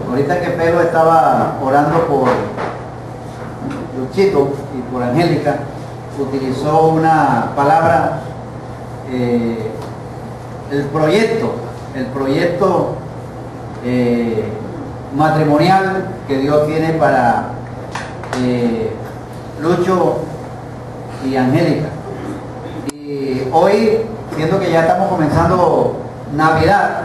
Ahorita que Pedro estaba orando por Luchito y por Angélica, utilizó una palabra, el proyecto matrimonial que Dios tiene para Lucho y Angélica. Y hoy, siendo que ya estamos comenzando Navidad,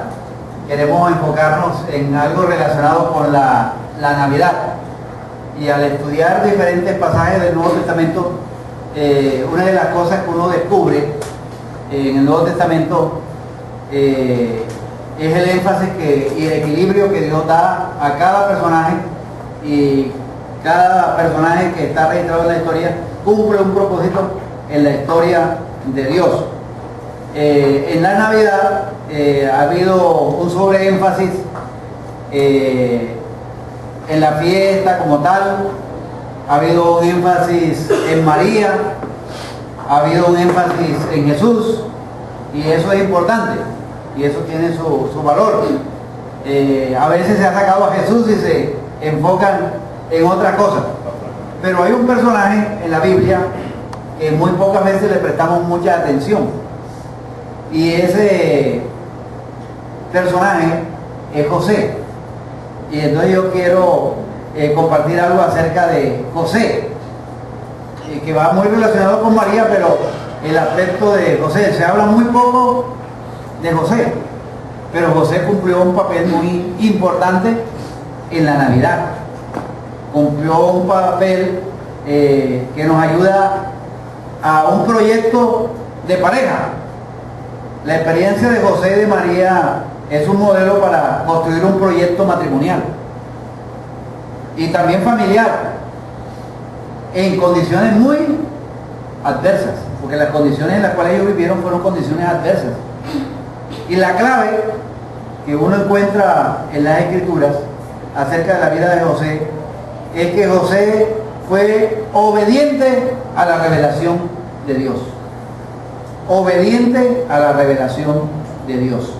queremos enfocarnos en algo relacionado con la Navidad. Y al estudiar diferentes pasajes del Nuevo Testamento, una de las cosas que uno descubre en el Nuevo Testamento es el énfasis y el equilibrio que Dios da a cada personaje, y cada personaje que está registrado en la historia cumple un propósito en la historia de Dios. En la Navidad ha habido un sobreénfasis en la fiesta como tal, ha habido un énfasis en María, ha habido un énfasis en Jesús, y eso es importante y eso tiene su valor. A veces se ha sacado a Jesús y se enfocan en otras cosas, pero hay un personaje en la Biblia que muy pocas veces le prestamos mucha atención, y ese personaje es José. Y entonces yo quiero compartir algo acerca de José, que va muy relacionado con María, pero el aspecto de José, se habla muy poco de José, pero José cumplió un papel muy importante en la Navidad. Cumplió un papel que nos ayuda a un proyecto de pareja. La experiencia de José y de María es un modelo para construir un proyecto matrimonial y también familiar, en condiciones muy adversas, porque las condiciones en las cuales ellos vivieron fueron condiciones adversas. Y la clave que uno encuentra en las Escrituras acerca de la vida de José es que José fue obediente a la revelación de Dios. Obediente a la revelación de Dios.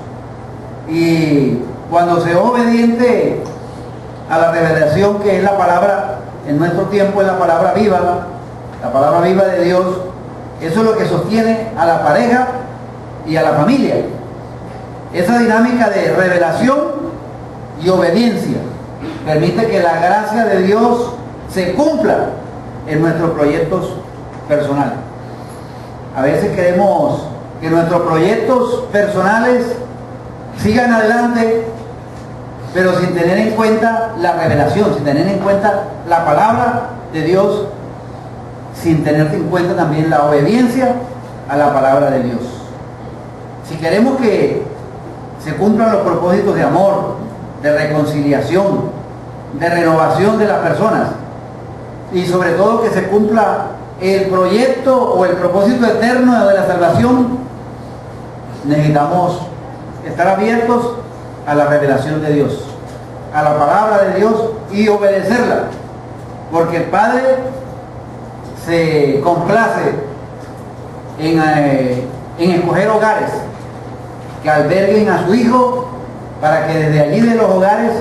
Y cuando se es obediente a la revelación, que es la palabra, en nuestro tiempo es la palabra viva de Dios, eso es lo que sostiene a la pareja y a la familia. Esa dinámica de revelación y obediencia permite que la gracia de Dios se cumpla en nuestros proyectos personales. A veces queremos que nuestros proyectos personales sigan adelante, pero sin tener en cuenta la revelación, sin tener en cuenta la palabra de Dios, sin tener en cuenta también la obediencia a la palabra de Dios. Si queremos que se cumplan los propósitos de amor, de reconciliación, de renovación de las personas, y sobre todo que se cumpla el proyecto o el propósito eterno de la salvación, necesitamos estar abiertos a la revelación de Dios, a la palabra de Dios, y obedecerla, porque el Padre se complace en escoger hogares que alberguen a su Hijo, para que desde allí de los hogares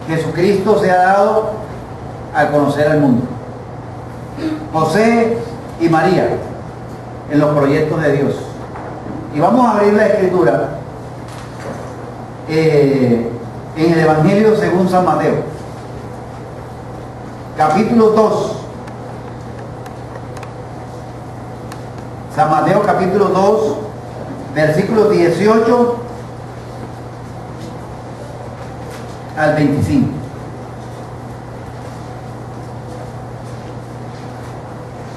Jesucristo sea dado a conocer al mundo. José y María en los proyectos de Dios. Y vamos a abrir la Escritura en el Evangelio según San Mateo, capítulo 2. San Mateo capítulo 2, versículos 18 al 25.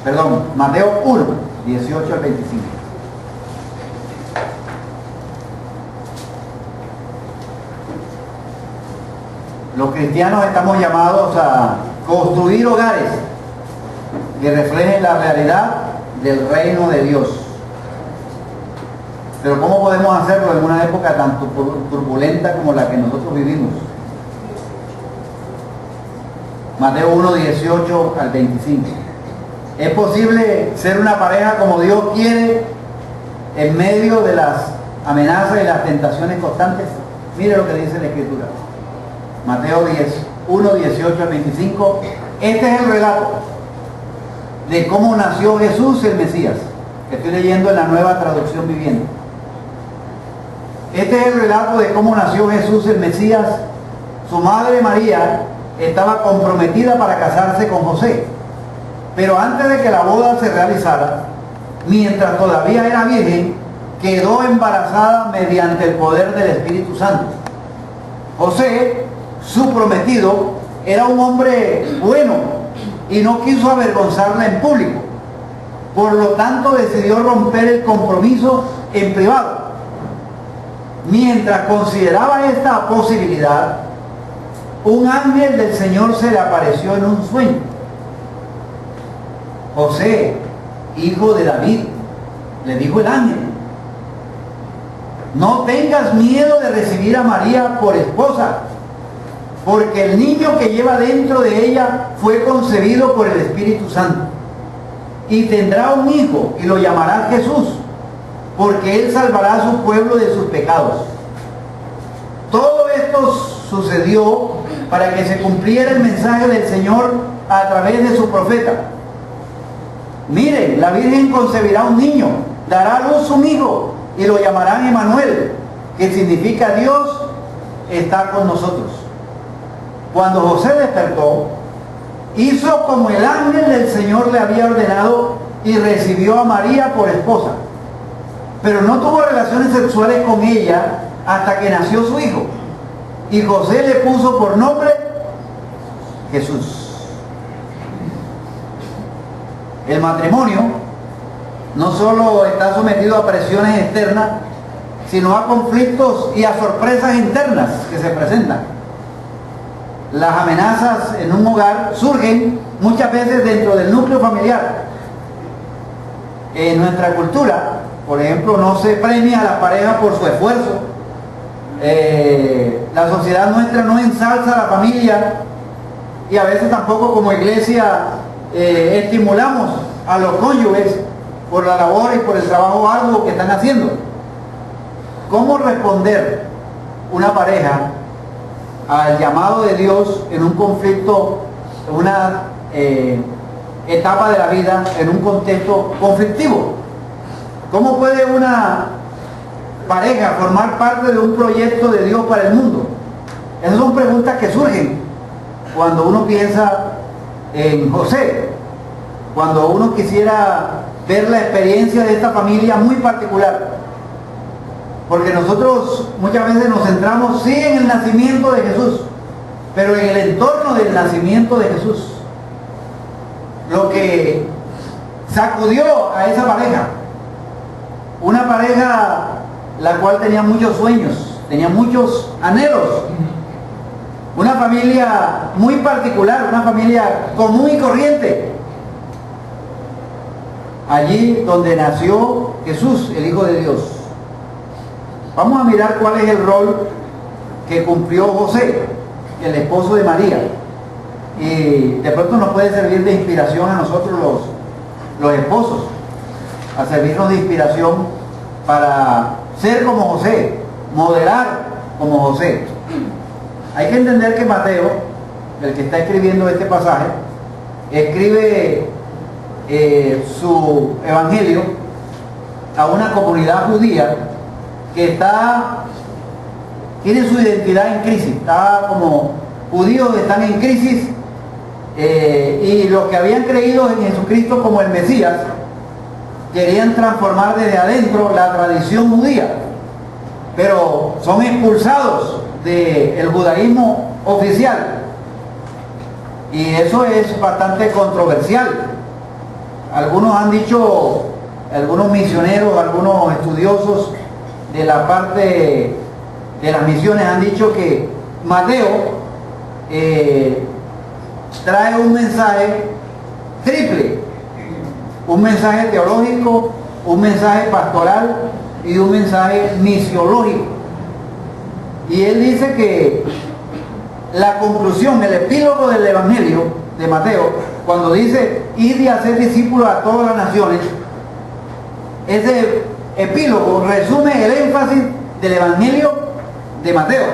Perdón, Mateo 1, 18 al 25. Los cristianos estamos llamados a construir hogares que reflejen la realidad del reino de Dios. Pero ¿cómo podemos hacerlo en una época tan turbulenta como la que nosotros vivimos? Mateo 1, 18 al 25. ¿Es posible ser una pareja como Dios quiere en medio de las amenazas y las tentaciones constantes? Mire lo que dice la Escritura. Mateo 10, 1, 18 al 25. Este es el relato de cómo nació Jesús el Mesías. Estoy leyendo en la Nueva Traducción Viviente. Este es el relato de cómo nació Jesús el Mesías. Su madre María estaba comprometida para casarse con José. Pero antes de que la boda se realizara, mientras todavía era virgen, quedó embarazada mediante el poder del Espíritu Santo. José, su prometido, era un hombre bueno y no quiso avergonzarla en público. Por lo tanto, decidió romper el compromiso en privado. Mientras consideraba esta posibilidad, un ángel del Señor se le apareció en un sueño. José, hijo de David, le dijo el ángel, no tengas miedo de recibir a María por esposa, porque el niño que lleva dentro de ella fue concebido por el Espíritu Santo. Y tendrá un hijo y lo llamará Jesús, porque él salvará a su pueblo de sus pecados. Todo esto sucedió para que se cumpliera el mensaje del Señor a través de su profeta. Miren, la Virgen concebirá un niño, dará a luz un hijo y lo llamarán Emmanuel, que significa Dios está con nosotros. Cuando José despertó, hizo como el ángel del Señor le había ordenado y recibió a María por esposa. Pero no tuvo relaciones sexuales con ella hasta que nació su hijo. Y José le puso por nombre Jesús. El matrimonio no solo está sometido a presiones externas, sino a conflictos y a sorpresas internas que se presentan. Las amenazas en un hogar surgen muchas veces dentro del núcleo familiar. En nuestra cultura, por ejemplo, no se premia a la pareja por su esfuerzo. La sociedad nuestra no ensalza a la familia y a veces tampoco como iglesia estimulamos a los cónyuges por la labor y por el trabajo arduo que están haciendo. ¿Cómo responder una pareja al llamado de Dios en un conflicto, en una etapa de la vida, en un contexto conflictivo? ¿Cómo puede una pareja formar parte de un proyecto de Dios para el mundo? Esas son preguntas que surgen cuando uno piensa en José, cuando uno quisiera ver la experiencia de esta familia muy particular. Porque nosotros muchas veces nos centramos sí en el nacimiento de Jesús, pero en el entorno del nacimiento de Jesús. Lo que sacudió a esa pareja, una pareja la cual tenía muchos sueños, tenía muchos anhelos, una familia muy particular, una familia común y corriente. Allí donde nació Jesús, el Hijo de Dios. Vamos a mirar cuál es el rol que cumplió José, el esposo de María. Y de pronto nos puede servir de inspiración a nosotros los esposos, a servirnos de inspiración para ser como José, modelar como José. Hay que entender que Mateo, el que está escribiendo este pasaje, escribe su evangelio a una comunidad judía que tiene su identidad en crisis. Está como judíos que están en crisis, y los que habían creído en Jesucristo como el Mesías querían transformar desde adentro la tradición judía, pero son expulsados del judaísmo oficial, y eso es bastante controversial. Algunos han dicho, algunos misioneros, algunos estudiosos de la parte de las misiones han dicho que Mateo trae un mensaje triple: un mensaje teológico, un mensaje pastoral y un mensaje misiológico. Y él dice que la conclusión, el epílogo del evangelio de Mateo, cuando dice id y hacer discípulos a todas las naciones, ese epílogo resume el énfasis del evangelio de Mateo.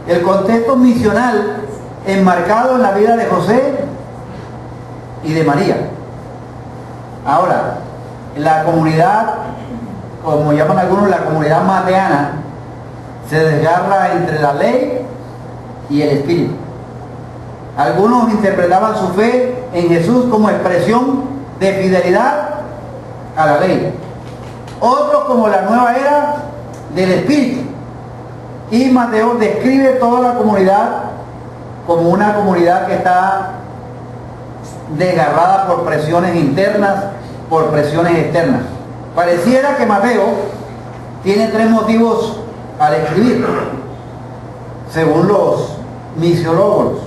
el contexto misional enmarcado en la vida de José y de María. Ahora, la comunidad, como llaman algunos, la comunidad mateana, se desgarra entre la ley y el espíritu. Algunos interpretaban su fe en Jesús como expresión de fidelidad a la ley. Otros como la nueva era del espíritu. Y Mateo describe toda la comunidad como una comunidad que está desgarrada por presiones internas, por presiones externas. Pareciera que Mateo tiene tres motivos al escribir, según los misiólogos.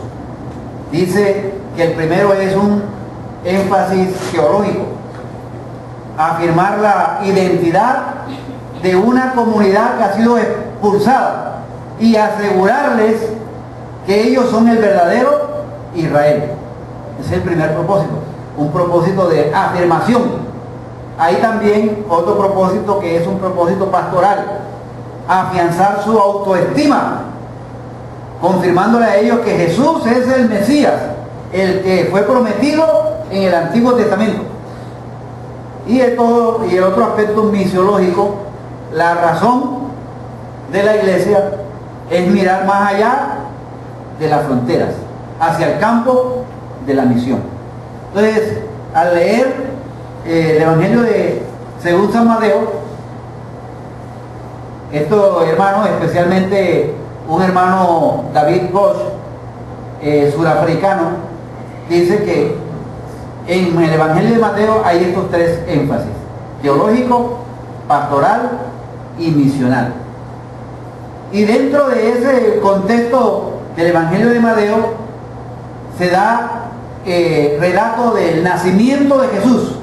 Dice que el primero es un énfasis teológico, afirmar la identidad de una comunidad que ha sido expulsada y asegurarles que ellos son el verdadero Israel. Ese es el primer propósito, un propósito de afirmación. Hay también otro propósito que es un propósito pastoral, afianzar su autoestima, confirmándole a ellos que Jesús es el Mesías, el que fue prometido en el Antiguo Testamento. Y el otro aspecto misiológico, la razón de la iglesia es mirar más allá de las fronteras, hacia el campo de la misión. Entonces, al leer el Evangelio según San Mateo, estos hermanos, especialmente un hermano David Bosch, surafricano, dice que en el Evangelio de Mateo hay estos tres énfasis: teológico, pastoral y misional. Y dentro de ese contexto del Evangelio de Mateo se da relato del nacimiento de Jesús,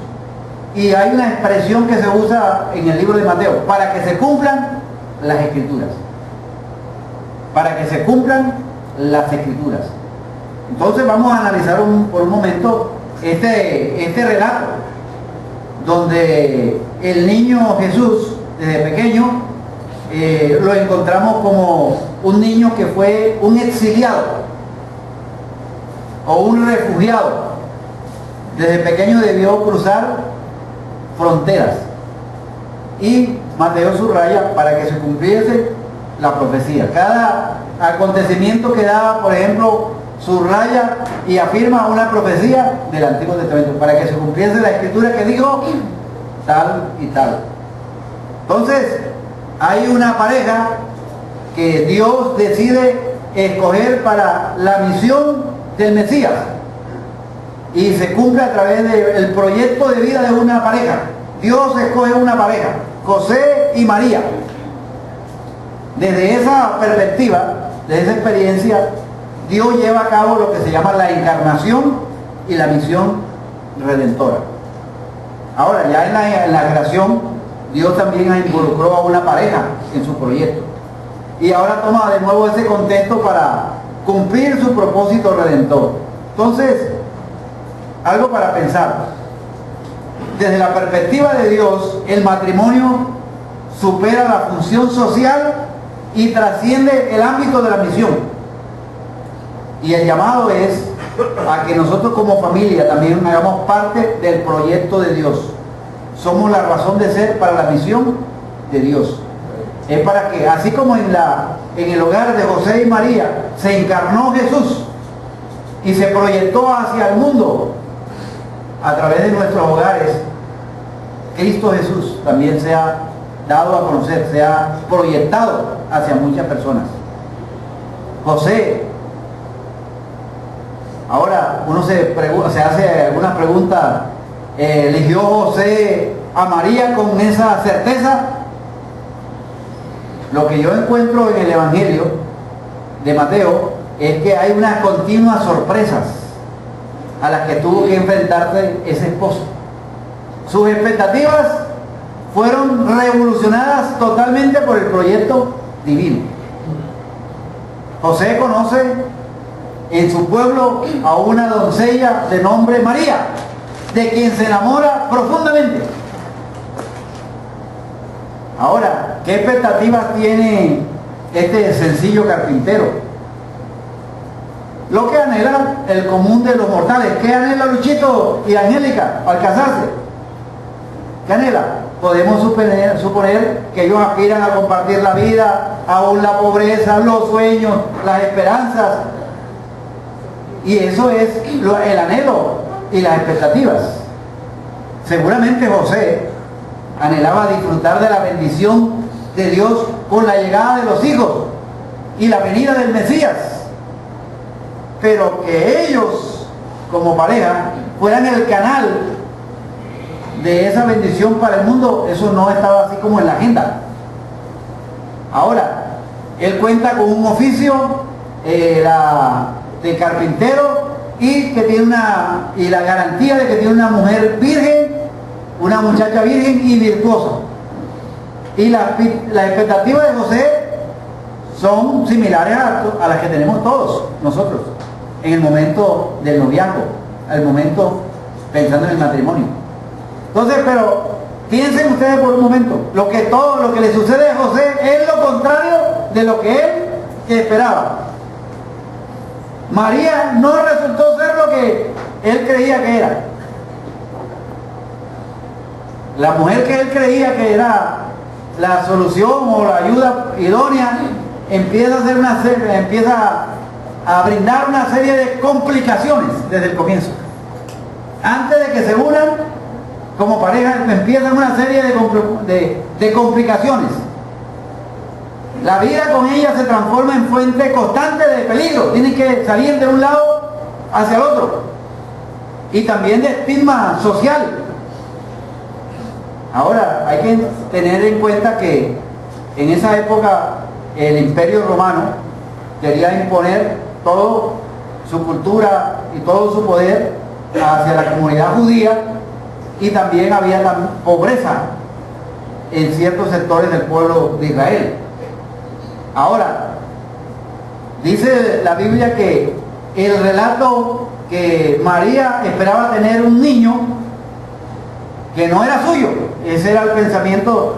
y hay una expresión que se usa en el libro de Mateo: para que se cumplan las escrituras. Para que se cumplan las escrituras. Entonces vamos a analizar por un momento este relato, donde el niño Jesús, desde pequeño, lo encontramos como un niño que fue un exiliado o un refugiado. Desde pequeño debió cruzar fronteras, y Mateo subraya para que se cumpliese la profecía. Cada acontecimiento que da, por ejemplo, subraya y afirma una profecía del Antiguo Testamento, para que se cumpliese la escritura que dijo tal y tal. Entonces, hay una pareja que Dios decide escoger para la misión del Mesías, y se cumple a través del proyecto de vida de una pareja. Dios escoge una pareja, José y María. Desde esa perspectiva, desde esa experiencia, Dios lleva a cabo lo que se llama la encarnación y la misión redentora. Ahora, ya en la creación, Dios también involucró a una pareja en su proyecto, y ahora toma de nuevo ese contexto para cumplir su propósito redentor. Entonces, algo para pensar. Desde la perspectiva de Dios, el matrimonio supera la función social y trasciende el ámbito de la misión. Y el llamado es a que nosotros como familia también hagamos parte del proyecto de Dios. Somos la razón de ser para la misión de Dios. Es para que, así como en el hogar de José y María se encarnó Jesús y se proyectó hacia el mundo, a través de nuestros hogares, Cristo Jesús también se ha dado a conocer, se ha proyectado hacia muchas personas. José, ahora uno se hace algunas preguntas. ¿Eligió José a María con esa certeza? Lo que yo encuentro en el Evangelio de Mateo es que hay unas continuas sorpresas a las que tuvo que enfrentarse ese esposo. Sus expectativas fueron revolucionadas totalmente por el proyecto divino. José conoce en su pueblo a una doncella de nombre María, de quien se enamora profundamente. Ahora, ¿qué expectativas tiene este sencillo carpintero. Lo que anhela el común de los mortales. ¿Qué anhela Luchito y Angélica al casarse? ¿Qué anhela? Podemos suponer que ellos aspiran a compartir la vida, aún la pobreza, los sueños, las esperanzas. Y eso es el anhelo y las expectativas. Seguramente José anhelaba disfrutar de la bendición de Dios con la llegada de los hijos y la venida del Mesías. Pero que ellos, como pareja, fueran el canal de esa bendición para el mundo, eso no estaba así como en la agenda. Ahora, él cuenta con un oficio de carpintero y que tiene y la garantía de que tiene una mujer virgen, una muchacha virgen y virtuosa. Y las expectativas de José son similares a las que tenemos todos nosotros en el momento del noviazgo, al momento pensando en el matrimonio. Entonces, pero piensen ustedes por un momento, lo que le sucede a José es lo contrario de lo que él esperaba. María no resultó ser lo que él creía que era. La mujer que él creía que era la solución o la ayuda idónea empieza a brindar una serie de complicaciones desde el comienzo. Antes de que se unan como pareja, empiezan una serie de complicaciones. La vida con ella se transforma en fuente constante de peligro. Tienen que salir de un lado hacia el otro. Y también de estigma social. Ahora, hay que tener en cuenta que en esa época el Imperio Romano quería imponer toda su cultura y todo su poder hacia la comunidad judía, y también había pobreza en ciertos sectores del pueblo de Israel. Ahora, dice la Biblia que el relato que María esperaba tener un niño que no era suyo, ese era el pensamiento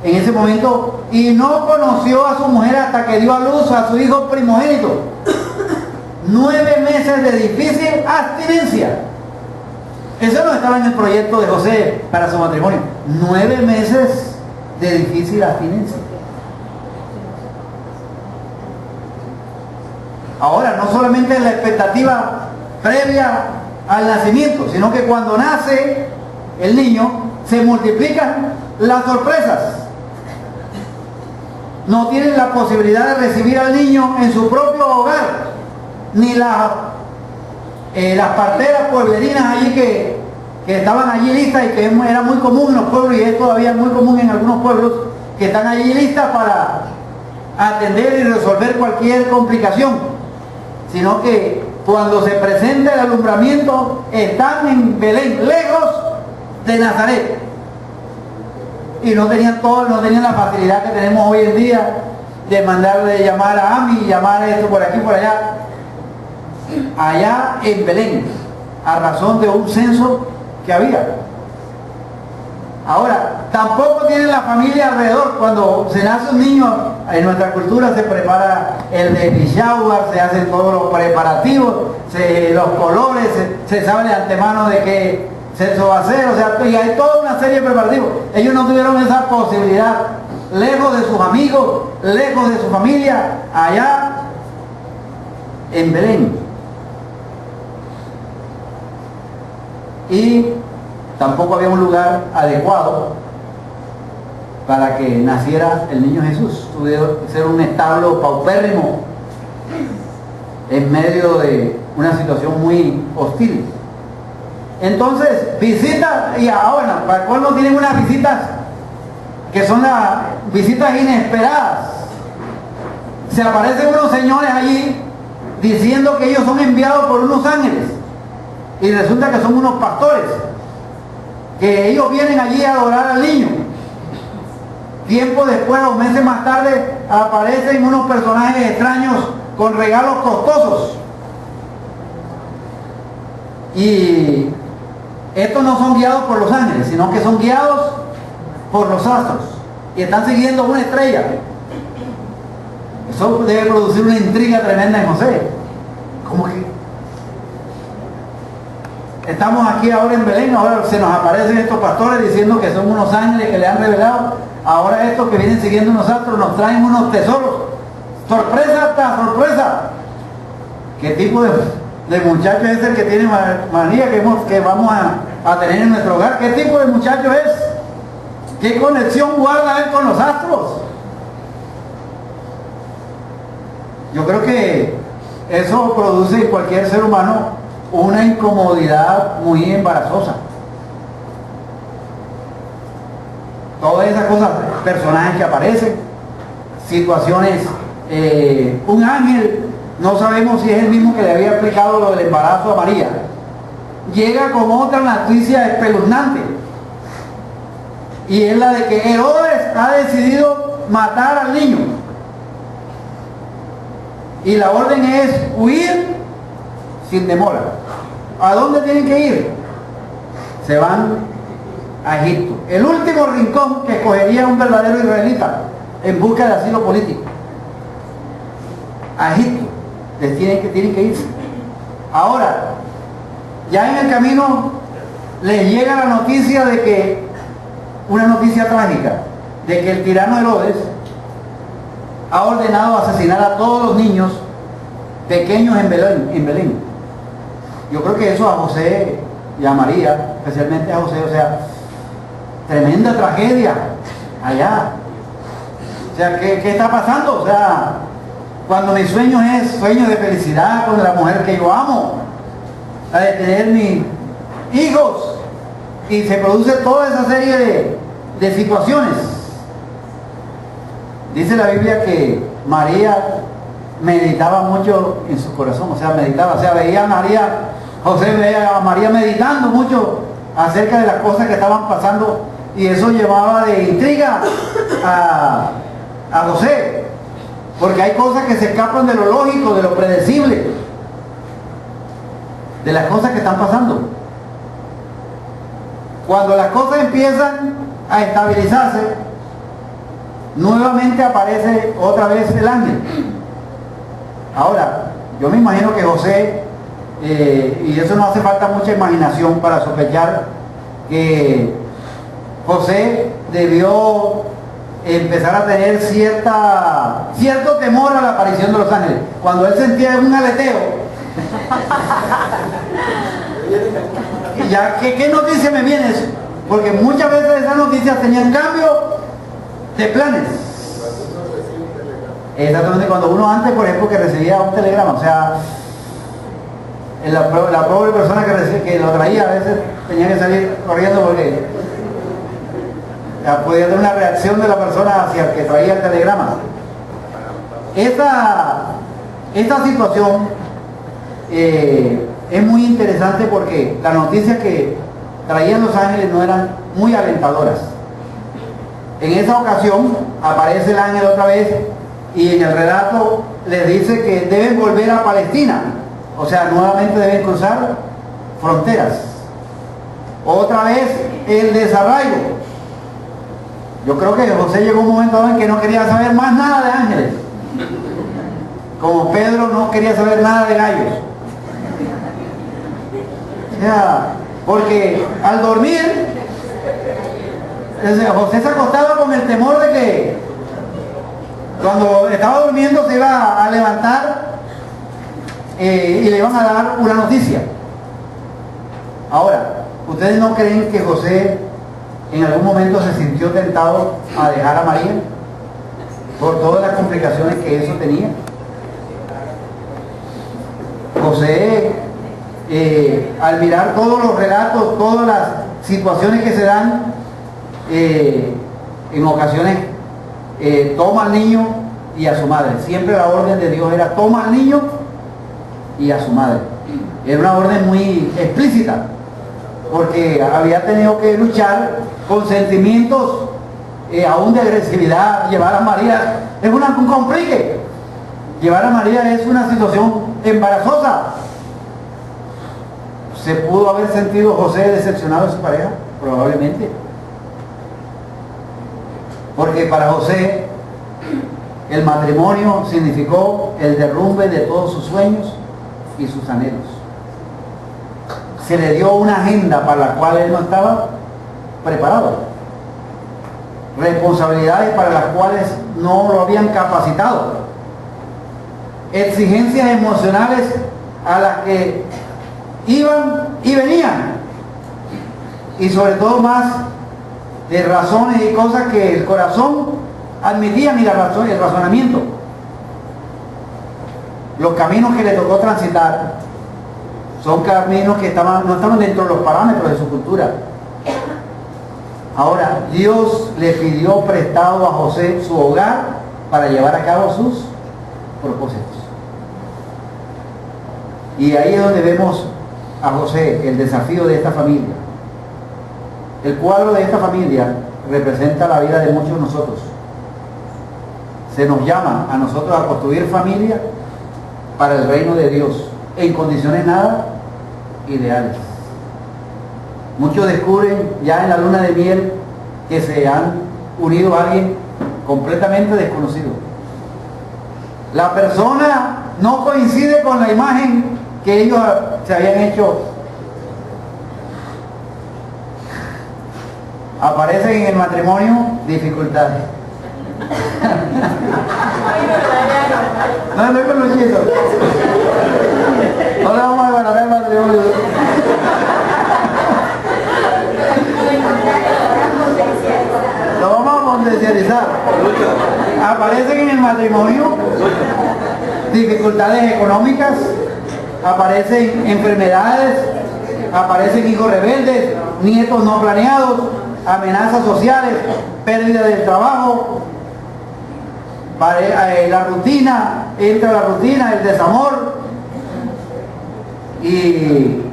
en ese momento, y no conoció a su mujer hasta que dio a luz a su hijo primogénito. 9 meses de difícil abstinencia. Eso no estaba en el proyecto de José para su matrimonio. 9 meses de difícil abstinencia. Ahora, no solamente la expectativa previa al nacimiento, sino que cuando nace el niño, se multiplican las sorpresas. No tienen la posibilidad de recibir al niño en su propio hogar, ni las parteras pueblerinas allí que estaban allí listas, y que era muy común en los pueblos, y es todavía muy común en algunos pueblos, que están allí listas para atender y resolver cualquier complicación, sino que cuando se presenta el alumbramiento están en Belén, lejos de Nazaret, y no tenían la facilidad que tenemos hoy en día de llamar a AMI, llamar esto por aquí por allá. Allá en Belén, a razón de un censo que había. Ahora, tampoco tienen la familia alrededor. Cuando se nace un niño, en nuestra cultura se prepara el baby shower, se hacen todos los preparativos, los colores, se sabe de antemano de qué sexo va a ser, o sea, y hay toda una serie de preparativos. Ellos no tuvieron esa posibilidad, lejos de sus amigos, lejos de su familia, allá en Belén. Y tampoco había un lugar adecuado para que naciera el niño Jesús. Tuvo que ser un establo paupérrimo en medio de una situación muy hostil. Entonces, visitas, y ahora, para cuál no tienen unas visitas que son las visitas inesperadas. Se aparecen unos señores allí diciendo que ellos son enviados por unos ángeles, y resulta que son unos pastores, que ellos vienen allí a adorar al niño. Tiempo después, o meses más tarde, aparecen unos personajes extraños con regalos costosos. Y estos no son guiados por los ángeles, sino que son guiados por los astros, y están siguiendo una estrella. Eso debe producir una intriga tremenda en José. ¿Cómo que? Estamos aquí ahora en Belén, ahora se nos aparecen estos pastores diciendo que son unos ángeles que le han revelado. Ahora estos que vienen siguiendo nosotros nos traen unos tesoros. Sorpresa tras sorpresa. ¿Qué tipo de muchacho es el que tiene manía que vamos a tener en nuestro hogar? ¿Qué tipo de muchacho es? ¿Qué conexión guarda él con los astros? Yo creo que eso produce en cualquier ser humano una incomodidad muy embarazosa. Todas esas cosas, personajes que aparecen, situaciones, un ángel, no sabemos si es el mismo que le había aplicado lo del embarazo a María. Llega con otra noticia espeluznante, y es la de que Herodes ha decidido matar al niño. Y la orden es huir sin demora. ¿A dónde tienen que ir? Se van a Egipto, el último rincón que escogería un verdadero israelita en busca de asilo político. A Egipto tienen que irse. Ahora, ya en el camino les llega la noticia de que, una noticia trágica, de que el tirano Herodes ha ordenado asesinar a todos los niños pequeños en Belén. Yo creo que eso a José y a María, especialmente a José, o sea, tremenda tragedia allá. O sea, ¿qué está pasando? O sea, cuando mi sueño es sueño de felicidad con la mujer que yo amo, la de tener mis hijos, y se produce toda esa serie de situaciones. Dice la Biblia que María meditaba mucho en su corazón, o sea, veía a María, José veía a María meditando mucho acerca de las cosas que estaban pasando, y eso llevaba de intriga a José, porque hay cosas que se escapan de lo lógico, de lo predecible, de las cosas que están pasando. Cuando las cosas empiezan a estabilizarse, nuevamente aparece otra vez el ángel. Ahora, yo me imagino que José, y eso no hace falta mucha imaginación para sospechar que José debió empezar a tener cierto temor a la aparición de los ángeles. Cuando él sentía un aleteo, y ya, ¿qué noticia me viene eso? Porque muchas veces esas noticias tenían cambio de planes. Exactamente, cuando uno antes, por ejemplo, que recibía un telegrama, o sea, la pobre persona que lo traía a veces tenía que salir corriendo porque podía tener una reacción de la persona hacia el que traía el telegrama. Esta situación es muy interesante porque las noticias que traían los ángeles no eran muy alentadoras. En esa ocasión aparece el ángel otra vez y en el relato les dice que deben volver a Palestina, o sea, nuevamente deben cruzar fronteras. Otra vez el desarraigo. Yo creo que José llegó un momento en que no quería saber más nada de ángeles, como Pedro no quería saber nada de gallos. O sea, porque al dormir José se acostaba con el temor de que cuando estaba durmiendo se iba a levantar y le iban a dar una noticia. Ahora, ¿ustedes no creen que José en algún momento se sintió tentado a dejar a María por todas las complicaciones que eso tenía? José, al mirar todos los relatos, todas las situaciones que se dan, en ocasiones toma al niño y a su madre. Siempre la orden de Dios era toma al niño y a su madre. Era una orden muy explícita, porque había tenido que luchar con sentimientos aún de agresividad. Llevar a María es un complique. Llevar a María es una situación embarazosa. ¿Se pudo haber sentido José decepcionado de su pareja? Probablemente. Porque para José El matrimonio significó el derrumbe de todos sus sueños y sus anhelos. Se le dio una agenda para la cual él no estaba preparado. Responsabilidades para las cuales no lo habían capacitado. Exigencias emocionales a las que iban y venían. Y sobre todo más de razones y cosas que el corazón admitían y el razonamiento. Los caminos que le tocó transitar son caminos que no estaban dentro de los parámetros de su cultura. Ahora, Dios le pidió prestado a José su hogar para llevar a cabo sus propósitos. Y ahí es donde vemos a José, el desafío de esta familia. El cuadro de esta familia representa la vida de muchos de nosotros. Se nos llama a nosotros a construir familia para el reino de Dios, en condiciones nada ideales. Muchos descubren ya en la luna de miel que se han unido a alguien completamente desconocido. La persona no coincide con la imagen que ellos se habían hecho. Aparecen en el matrimonio dificultades. No estoy con los chicos. No le vamos a ganar el matrimonio. Lo vamos a potencializar. Aparecen en el matrimonio dificultades económicas, aparecen enfermedades, aparecen hijos rebeldes, nietos no planeados, amenazas sociales, pérdida del trabajo, la rutina, entra la rutina, el desamor, y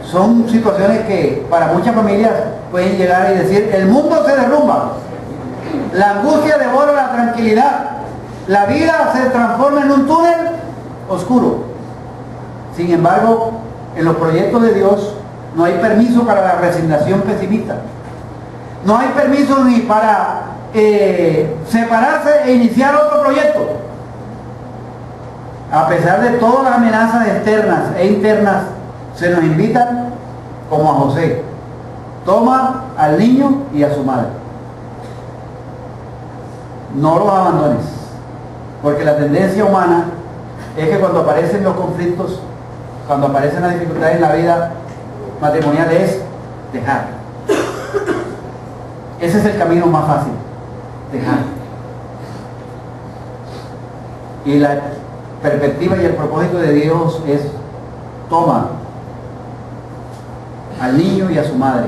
son situaciones que para muchas familias pueden llegar y decir: el mundo se derrumba, la angustia devora la tranquilidad, la vida se transforma en un túnel oscuro. Sin embargo, en los proyectos de Dios no hay permiso para la resignación pesimista. No hay permiso ni para separarse e iniciar otro proyecto. A pesar de todas las amenazas externas e internas, se nos invitan, como a José: toma al niño y a su madre. No los abandones, porque la tendencia humana es que cuando aparecen los conflictos, cuando aparecen las dificultades en la vida matrimonial, es dejar. Ese es el camino más fácil, dejar. Y la perspectiva y el propósito de Dios es: toma al niño y a su madre.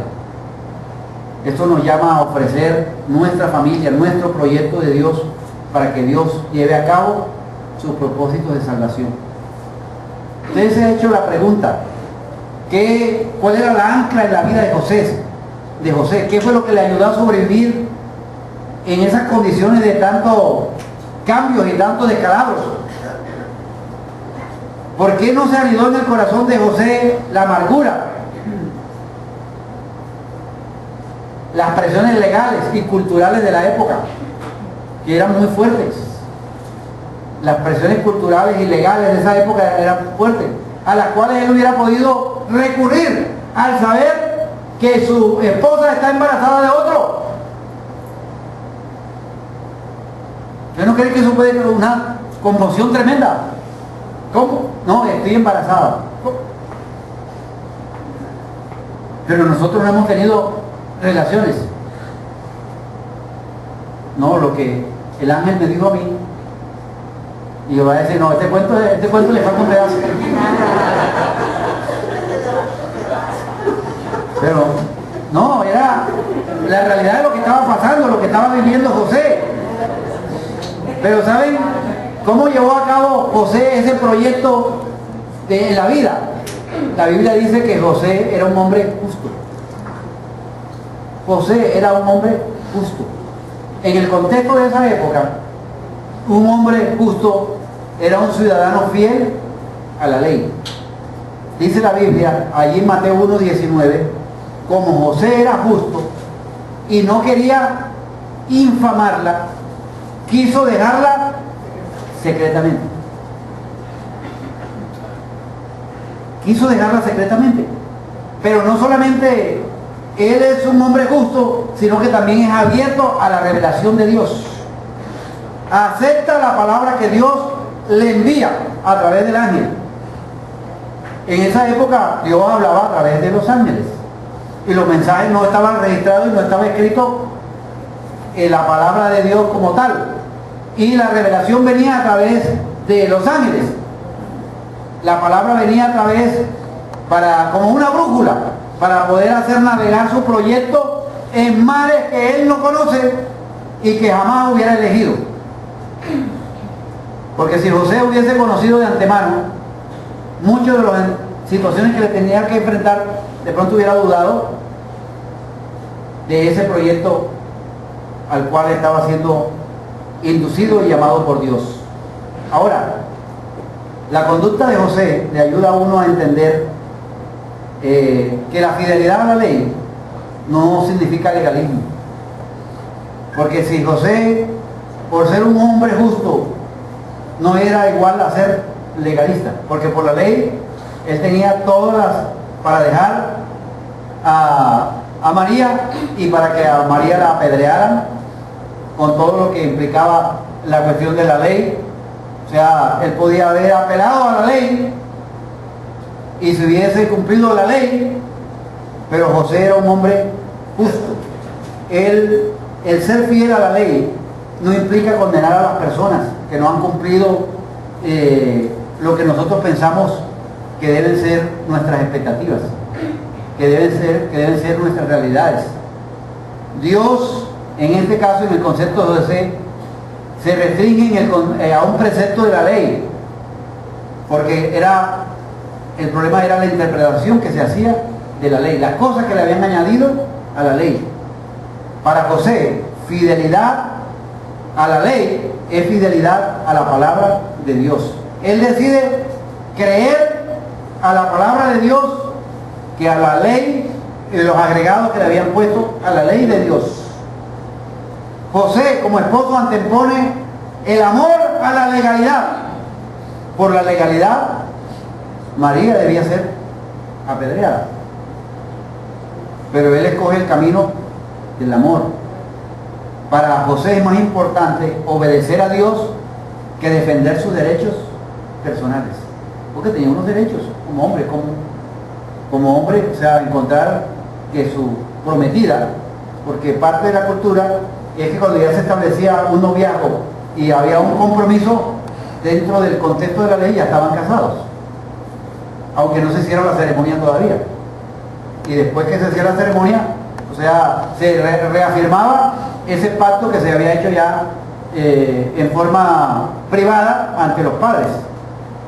Esto nos llama a ofrecer nuestra familia, nuestro proyecto de Dios, para que Dios lleve a cabo sus propósitos de salvación. Usted se ha hecho la pregunta: ¿cuál era la ancla en la vida de José? ¿Qué fue lo que le ayudó a sobrevivir en esas condiciones de tantos cambios y tantos descalabros? ¿Por qué no se anidó en el corazón de José la amargura? Las presiones legales y culturales de la época, que eran muy fuertes. Las presiones culturales y legales de esa época eran fuertes, a las cuales él hubiera podido recurrir al saber que su esposa está embarazada de otro. ¿Usted no cree que eso puede ser una conmoción tremenda? ¿Cómo? No, estoy embarazada. ¿Cómo? Pero nosotros no hemos tenido relaciones. No, lo que el ángel me dijo a mí, y yo voy a decir: no, este cuento le falta un pedazo. Pero no, era la realidad de lo que estaba pasando, lo que estaba viviendo José. Pero ¿saben cómo llevó a cabo José ese proyecto en la vida? La Biblia dice que José era un hombre justo. José era un hombre justo. En el contexto de esa época, un hombre justo era un ciudadano fiel a la ley. Dice la Biblia, allí en Mateo 1:19, como José era justo y no quería infamarla, quiso dejarla secretamente. Quiso dejarla secretamente. Pero no solamente él es un hombre justo, sino que también es abierto a la revelación de Dios. Acepta la palabra que Dios le envía a través del ángel. En esa época Dios hablaba a través de los ángeles y los mensajes no estaban registrados y no estaba escrito en la palabra de Dios como tal, y la revelación venía a través de los ángeles. La palabra venía a través como una brújula para poder hacer navegar su proyecto en mares que él no conoce y que jamás hubiera elegido. Porque si José hubiese conocido de antemano muchas de las situaciones que le tenía que enfrentar, de pronto hubiera dudado de ese proyecto al cual estaba siendo inducido y llamado por Dios. Ahora, la conducta de José le ayuda a uno a entender que la fidelidad a la ley no significa legalismo. Porque si José, por ser un hombre justo, no era igual a ser legalista, porque por la ley él tenía todas para dejar a María y para que a María la apedrearan, con todo lo que implicaba la cuestión de la ley. O sea, él podía haber apelado a la ley y si hubiese cumplido la ley, pero José era un hombre justo. El ser fiel a la ley no implica condenar a las personas que no han cumplido lo que nosotros pensamos que deben ser nuestras expectativas, que deben ser nuestras realidades. Dios, en este caso, en el concepto de José, se restringe a un precepto de la ley, porque el problema era la interpretación que se hacía de la ley, las cosas que le habían añadido a la ley. Para José, fidelidad a la ley es fidelidad a la palabra de Dios. Él decide creer a la palabra de Dios que a la ley y los agregados que le habían puesto a la ley de Dios. José, como esposo, antepone el amor a la legalidad. Por la legalidad, María debía ser apedreada, pero él escoge el camino del amor. Para José es más importante obedecer a Dios que defender sus derechos personales, porque tenía unos derechos como hombre, o sea, encontrar que su prometida, porque parte de la cultura es que cuando ya se establecía un noviazgo y había un compromiso dentro del contexto de la ley, ya estaban casados, aunque no se hiciera la ceremonia todavía. Y después que se hacía la ceremonia, o sea, se reafirmaba ese pacto que se había hecho ya en forma privada ante los padres.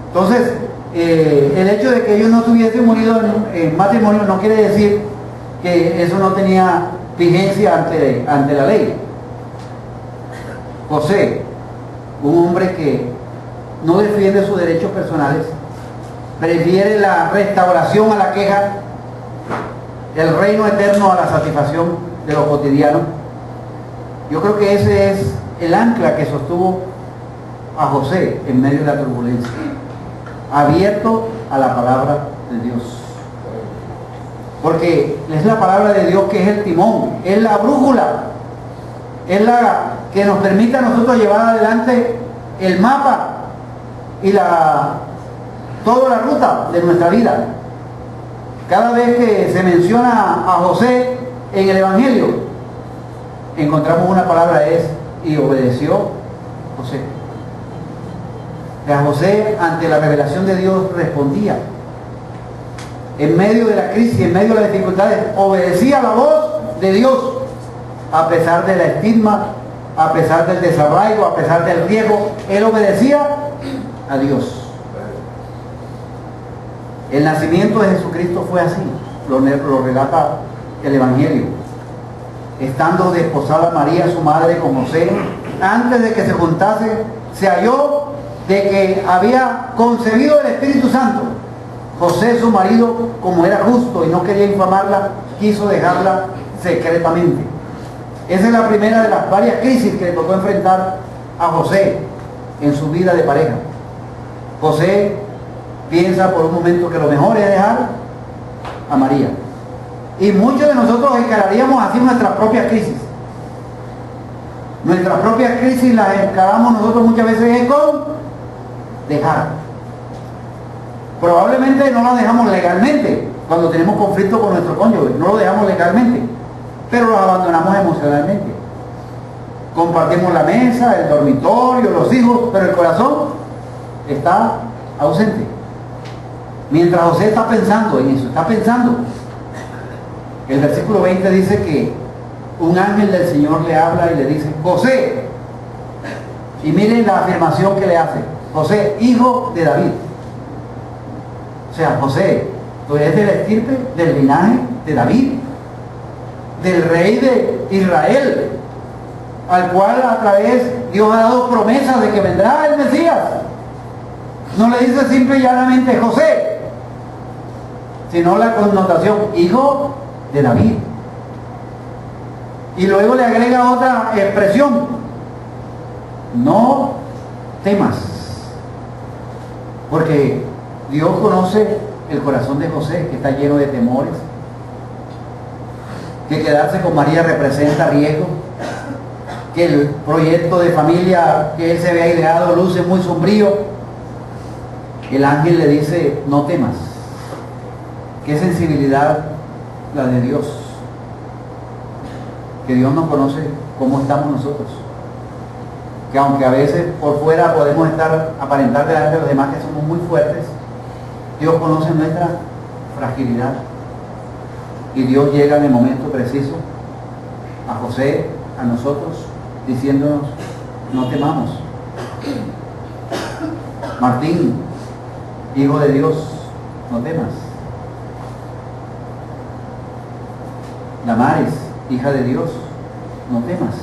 Entonces, el hecho de que ellos no estuviesen unidos en matrimonio no quiere decir que eso no tenía vigencia ante la ley. José, un hombre que no defiende sus derechos personales, prefiere la restauración a la queja, el reino eterno a la satisfacción de lo cotidiano. Yo creo que ese es el ancla que sostuvo a José en medio de la turbulencia, abierto a la palabra de Dios, porque es la palabra de Dios que es el timón, es la brújula, es la que nos permite a nosotros llevar adelante el mapa y toda la ruta de nuestra vida. Cada vez que se menciona a José en el Evangelio, encontramos una palabra, y obedeció José. José, ante la revelación de Dios, respondía. En medio de la crisis, en medio de las dificultades, obedecía la voz de Dios, a pesar de la estigma, a pesar del desarraigo, a pesar del riesgo. Él obedecía a Dios. El nacimiento de Jesucristo fue así, lo relata el Evangelio. Estando desposada María, su madre, con José, antes de que se juntase, se halló de que había concebido el Espíritu Santo. José, su marido, como era justo y no quería infamarla, quiso dejarla secretamente. Esa es la primera de las varias crisis que le tocó enfrentar a José en su vida de pareja. José piensa por un momento que lo mejor es dejar a María. Y muchos de nosotros encararíamos así nuestras propias crisis. Nuestras propias crisis las encaramos nosotros muchas veces con dejar. Probablemente no las dejamos legalmente cuando tenemos conflicto con nuestro cónyuge, no lo dejamos legalmente, pero los abandonamos emocionalmente. Compartimos la mesa, el dormitorio, los hijos, pero el corazón está ausente. Mientras José está pensando en eso, está pensando. El versículo 20 dice que un ángel del Señor le habla y le dice, José, y miren la afirmación que le hace, José, hijo de David. O sea, José, tú eres del estirpe, del linaje de David, del rey de Israel, al cual a través Dios ha dado promesas de que vendrá el Mesías. No le dice simple y llanamente José, sino la connotación hijo de David. Y luego le agrega otra expresión, no temas, porque Dios conoce el corazón de José, que está lleno de temores, que quedarse con María representa riesgo, que el proyecto de familia que él se había ideado luce muy sombrío. El ángel le dice, no temas. Qué sensibilidad la de Dios, que Dios nos conoce cómo estamos nosotros, que aunque a veces por fuera podemos aparentar delante de los demás que somos muy fuertes, Dios conoce nuestra fragilidad, y Dios llega en el momento preciso a José, a nosotros, diciéndonos, no temamos. Martín, hijo de Dios, no temas. Damares, hija de Dios, no temas.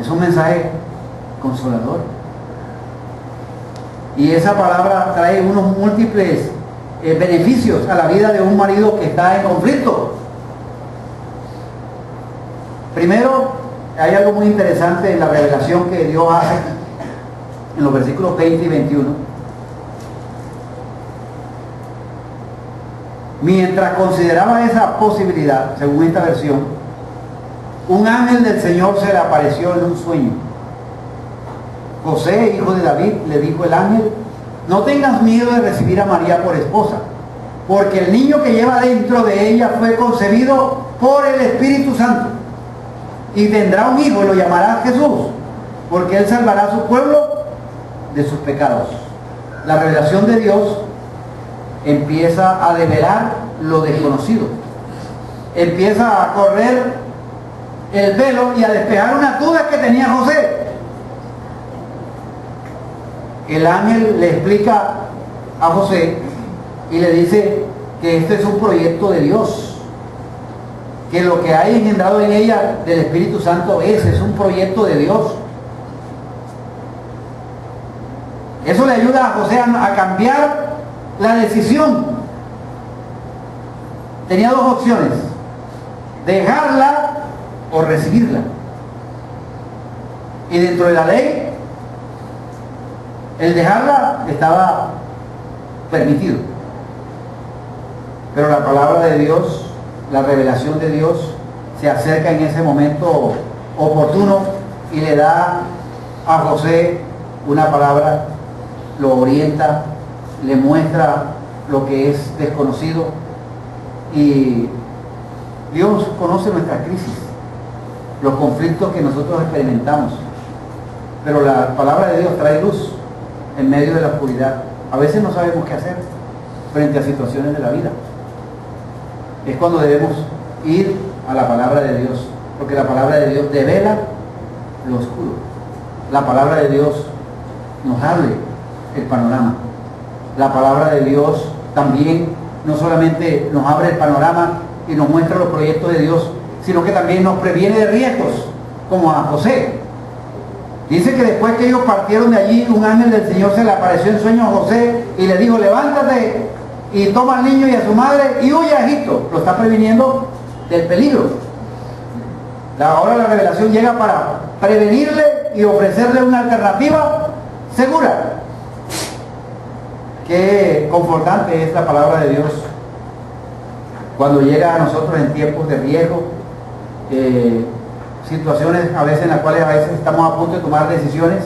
Es un mensaje consolador. Y esa palabra trae unos múltiples beneficios a la vida de un marido que está en conflicto. Primero, hay algo muy interesante en la revelación que Dios hace en los versículos 20 y 21. Mientras consideraba esa posibilidad, según esta versión, un ángel del Señor se le apareció en un sueño. José, hijo de David, le dijo el ángel, no tengas miedo de recibir a María por esposa, porque el niño que lleva dentro de ella fue concebido por el Espíritu Santo, y tendrá un hijo y lo llamará Jesús, porque él salvará a su pueblo de sus pecados. La revelación de Dios empieza a develar lo desconocido, empieza a correr el velo y a despejar unas dudas que tenía José. El ángel le explica a José y le dice que este es un proyecto de Dios, que lo que hay engendrado en ella del Espíritu Santo es un proyecto de Dios. Eso le ayuda a José a cambiar la decisión. Tenía dos opciones: dejarla o recibirla. Y dentro de la ley, el dejarla estaba permitido. Pero la palabra de Dios, la revelación de Dios, se acerca en ese momento oportuno y le da a José una palabra, lo orienta, le muestra lo que es desconocido, y Dios conoce nuestra crisis, los conflictos que nosotros experimentamos, pero la palabra de Dios trae luz en medio de la oscuridad. A veces no sabemos qué hacer frente a situaciones de la vida. Es cuando debemos ir a la palabra de Dios, porque la palabra de Dios devela lo oscuro. La palabra de Dios nos abre el panorama. La palabra de Dios también no solamente nos abre el panorama y nos muestra los proyectos de Dios, sino que también nos previene de riesgos, como a José. Dice que después que ellos partieron de allí, un ángel del Señor se le apareció en sueño a José y le dijo, levántate y toma al niño y a su madre y huye a Egipto. Lo está previniendo del peligro. Ahora la revelación llega para prevenirle y ofrecerle una alternativa segura. Qué confortante es la palabra de Dios cuando llega a nosotros en tiempos de riesgo, situaciones a veces en las cuales a veces estamos a punto de tomar decisiones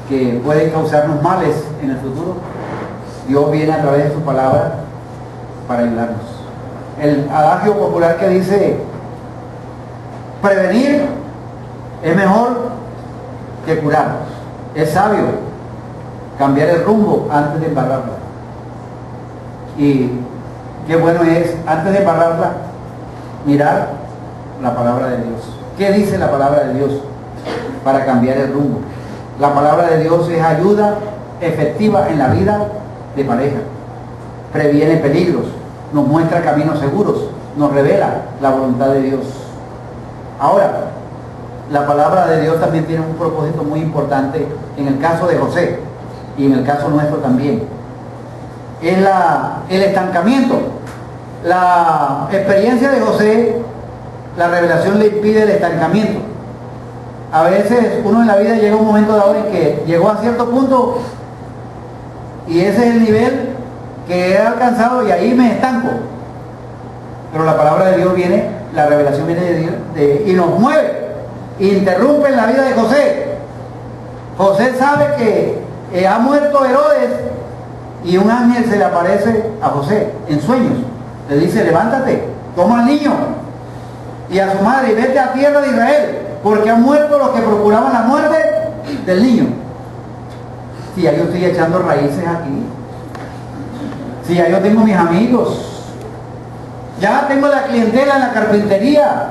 que pueden causarnos males en el futuro. Dios viene a través de su palabra para ayudarnos. El adagio popular que dice: prevenir es mejor que curar. Es sabio cambiar el rumbo antes de embarrarla. Y qué bueno es, antes de embarrarla, mirar la palabra de Dios. ¿Qué dice la palabra de Dios para cambiar el rumbo? La palabra de Dios es ayuda efectiva en la vida de pareja. Previene peligros, nos muestra caminos seguros, nos revela la voluntad de Dios. Ahora, la palabra de Dios también tiene un propósito muy importante en el caso de José y en el caso nuestro también. Es el estancamiento. La experiencia de José, la revelación le impide el estancamiento. A veces uno en la vida llega a un momento dado en que llegó a cierto punto y ese es el nivel que he alcanzado y ahí me estanco. Pero la palabra de Dios viene, la revelación viene de Dios y nos mueve, interrumpe en la vida de José. José sabe que ha muerto Herodes y un ángel se le aparece a José en sueños. Le dice: levántate, toma al niño y a su madre y vete a tierra de Israel, porque han muerto los que procuraban la muerte del niño. Si ya yo estoy echando raíces aquí, si ya yo tengo mis amigos, ya tengo la clientela en la carpintería,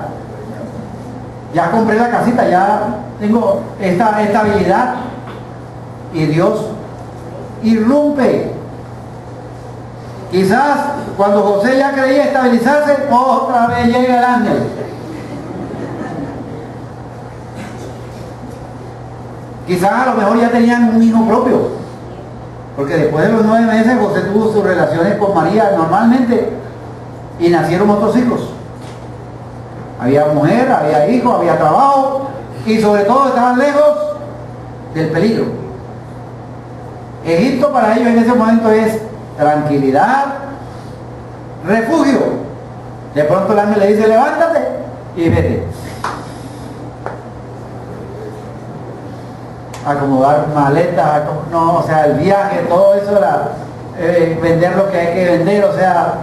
ya compré la casita, ya tengo esta estabilidad, y Dios irrumpe. Quizás cuando José ya creía estabilizarse, otra vez llega el ángel. Quizás a lo mejor ya tenían un hijo propio, porque después de los 9 meses José tuvo sus relaciones con María normalmente y nacieron otros hijos. Había mujer, había hijo, había trabajo y sobre todo estaban lejos del peligro. Egipto para ellos en ese momento es tranquilidad, refugio. De pronto el ángel le dice: levántate y vete. Acomodar maletas, no, o sea, el viaje, todo eso, vender lo que hay que vender, o sea,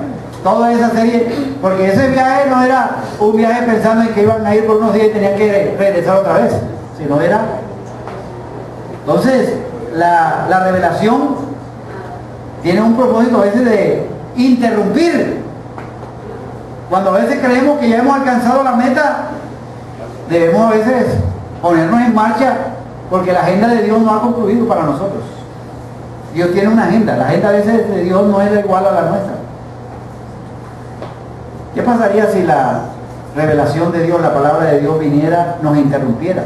toda esa serie, porque ese viaje no era un viaje pensando en que iban a ir por unos días y tenían que regresar otra vez, sino era. Entonces, la revelación tiene un propósito a veces de interrumpir. Cuando a veces creemos que ya hemos alcanzado la meta, debemos a veces ponernos en marcha, porque la agenda de Dios no ha concluido para nosotros. Dios tiene una agenda. La agenda a veces de Dios no es igual a la nuestra. ¿Qué pasaría si la revelación de Dios, la palabra de Dios viniera, nos interrumpiera?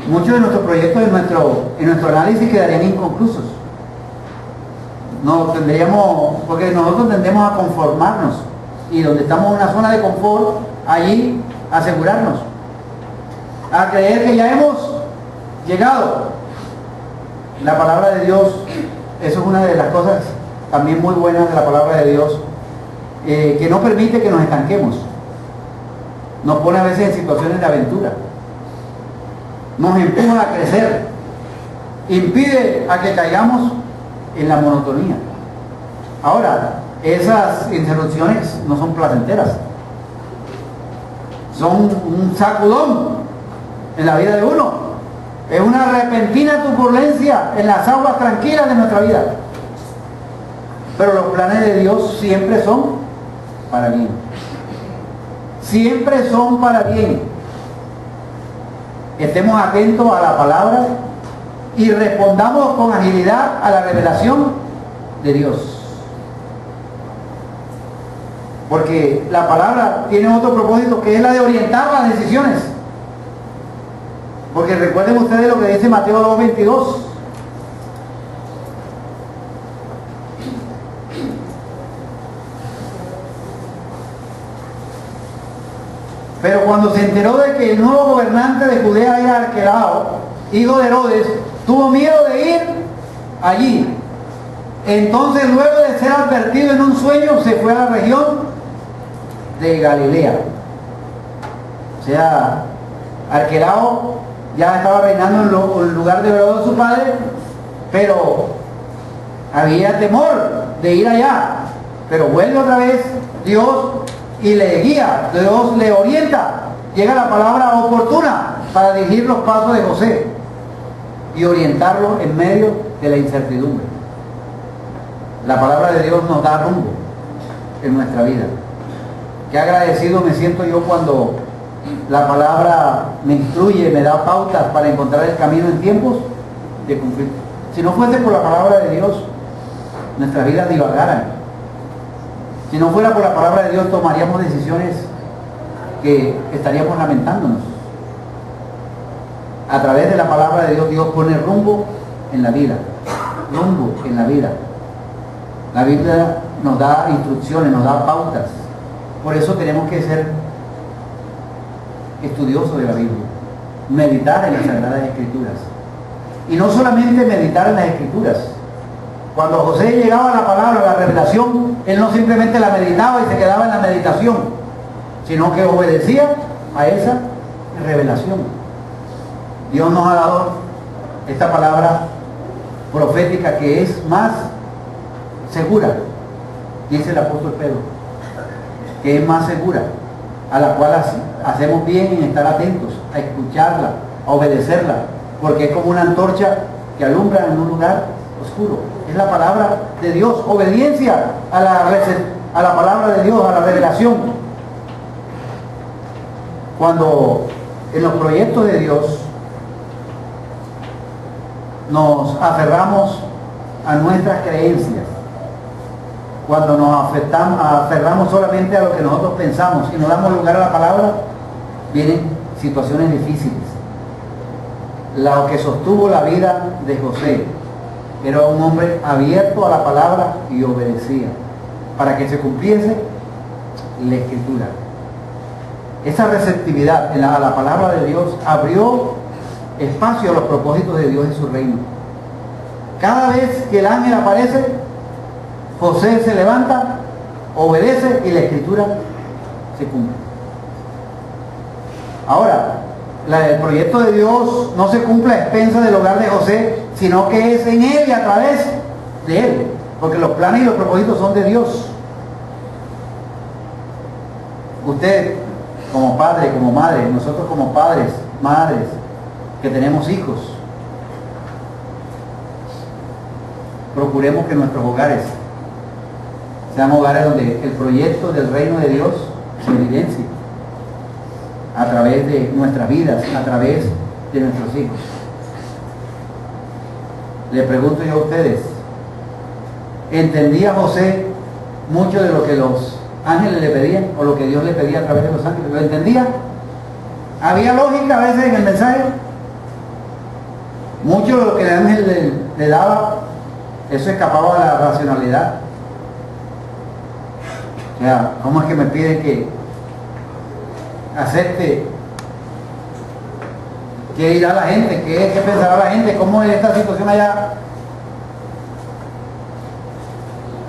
Muchos de nuestros proyectos en nuestro análisis quedarían inconclusos. No tendríamos, porque nosotros tendemos a conformarnos y donde estamos en una zona de confort, allí asegurarnos, a creer que ya hemos llegado. La palabra de Dios, eso es una de las cosas también muy buenas de la palabra de Dios, que no permite que nos estanquemos. Nos pone a veces en situaciones de aventura, nos empuja a crecer, impide a que caigamos en la monotonía. Ahora, esas interrupciones no son placenteras, son un sacudón en la vida de uno, es una repentina turbulencia en las aguas tranquilas de nuestra vida. Pero los planes de Dios siempre son para bien, siempre son para bien. Estemos atentos a la palabra y respondamos con agilidad a la revelación de Dios, porque la palabra tiene otro propósito, que es la de orientar las decisiones. Porque recuerden ustedes lo que dice Mateo 2:22. Pero cuando se enteró de que el nuevo gobernante de Judea era Arquelao, hijo de Herodes, tuvo miedo de ir allí. Entonces, luego de ser advertido en un sueño, se fue a la región de Galilea. O sea, Arquelao ya estaba reinando en lugar de Herodes su padre, pero había temor de ir allá. Pero vuelve otra vez Dios y le guía, Dios le orienta. Llega la palabra oportuna para dirigir los pasos de José y orientarlo en medio de la incertidumbre. La palabra de Dios nos da rumbo en nuestra vida. Qué agradecido me siento yo cuando la palabra me instruye, me da pautas para encontrar el camino en tiempos de conflicto. Si no fuese por la palabra de Dios, nuestras vidas divagaran. Si no fuera por la palabra de Dios, tomaríamos decisiones que estaríamos lamentándonos. A través de la palabra de Dios, Dios pone rumbo en la vida. Rumbo en la vida. La Biblia nos da instrucciones, nos da pautas. Por eso tenemos que ser estudiosos de la Biblia. Meditar en las Sagradas Escrituras. Y no solamente meditar en las Escrituras. Cuando José llegaba a la palabra, a la revelación, él no simplemente la meditaba y se quedaba en la meditación, sino que obedecía a esa revelación. Dios nos ha dado esta palabra profética que es más segura, dice el apóstol Pedro, que es más segura, a la cual hacemos bien en estar atentos, a escucharla, a obedecerla, porque es como una antorcha que alumbra en un lugar oscuro. Es la palabra de Dios, obediencia a la palabra de Dios, a la revelación. Cuando en los proyectos de Dios nos aferramos a nuestras creencias, cuando nos aferramos solamente a lo que nosotros pensamos y no damos lugar a la palabra, vienen situaciones difíciles. Lo que sostuvo la vida de José era un hombre abierto a la palabra y obedecía para que se cumpliese la Escritura. Esa receptividad a la palabra de Dios abrió espacio a los propósitos de Dios en su reino. Cada vez que el ángel aparece, José se levanta, obedece y la Escritura se cumple. Ahora, el proyecto de Dios no se cumple a expensas del hogar de José, sino que es en él y a través de él, porque los planes y los propósitos son de Dios. Usted como padre, como madre, nosotros como padres, madres, que tenemos hijos, procuremos que nuestros hogares sean hogares donde el proyecto del reino de Dios se evidencie a través de nuestras vidas, a través de nuestros hijos. Le pregunto yo a ustedes, ¿entendía José mucho de lo que los ángeles le pedían o lo que Dios le pedía a través de los ángeles? ¿Lo entendía? ¿Había lógica a veces en el mensaje? Mucho de lo que el ángel le daba, eso escapaba a la racionalidad. O sea, ¿cómo es que me pide que acepte? ¿Qué dirá la gente? ¿Qué pensará la gente? ¿Cómo es esta situación allá?